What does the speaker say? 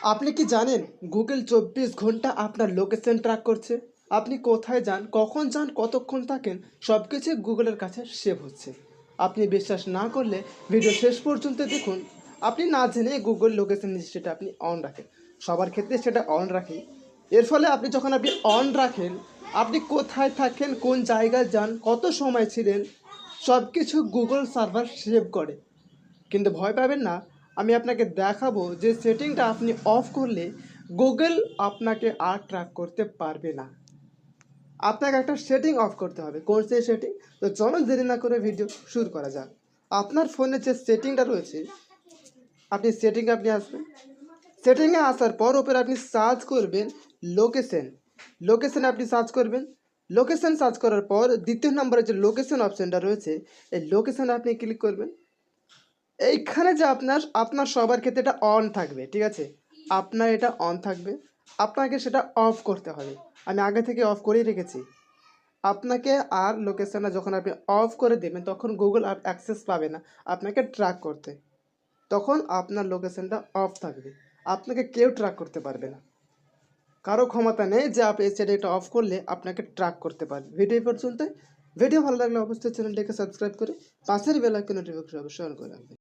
আপনি কি জানেন গুগল 24 ঘন্টা আপনার লোকেশন ট্র্যাক করছে? আপনি কোথায় যান, কখন যান, কতক্ষণ থাকেন, সব কিছু গুগলের কাছে সেভ হচ্ছে। আপনি বিশ্বাস না করলে ভিডিও শেষ পর্যন্ত দেখুন। আপনি না জেনে গুগল লোকেশন সেটা আপনি অন রাখেন, সবার ক্ষেত্রে সেটা অন রাখে। এর ফলে আপনি অন রাখেন, আপনি কোথায় থাকেন, কোন জায়গায় যান, কত সময় ছিলেন, সব কিছু গুগল সার্ভার সেভ করে। কিন্তু ভয় পাবেন না, আমি আপনাকে দেখাবো যে সেটিংটা আপনি অফ করলে গুগল আপনাকে আর ট্র্যাক করতে পারবে না। আপনাকে একটা সেটিং অফ করতে হবে। কোন সেই সেটিং? তো চলুন দেরি না করে ভিডিও শুরু করা যাক। আপনার ফোনে যে সেটিংটা রয়েছে, আপনি আসবেন। সেটিংয়ে আসার পর ওপরে আপনি সার্চ করবেন লোকেশন। লোকেশনে আপনি সার্চ করবেন। লোকেশন সার্চ করার পর দ্বিতীয় নম্বরে যে লোকেশন অপশনটা রয়েছে, এই লোকেশনে আপনি ক্লিক করবেন। এইখানে যে আপনার সবার ক্ষেত্রে এটা অন থাকবে, ঠিক আছে? আপনার এটা অন থাকবে, আপনাকে সেটা অফ করতে হবে। আমি আগে থেকে অফ করেই রেখেছি। আপনাকে আর লোকেশনটা যখন আপনি অফ করে দেবেন তখন গুগল আর অ্যাক্সেস পাবে না আপনাকে ট্র্যাক করতে। তখন আপনার লোকেশনটা অফ থাকবে, আপনাকে কেউ ট্র্যাক করতে পারবে না। কারো ক্ষমতা নেই যে আপনি সেটা এটা অফ করলে আপনাকে ট্র্যাক করতে পারবে। ভিডিও এই পর্যন্ত। ভিডিও ভালো লাগলে অবশ্যই চ্যানেলটিকে সাবস্ক্রাইব করে পাশের বেল আইকন নোটিফিকেশন অবশ্যই অন করে রাখবেন।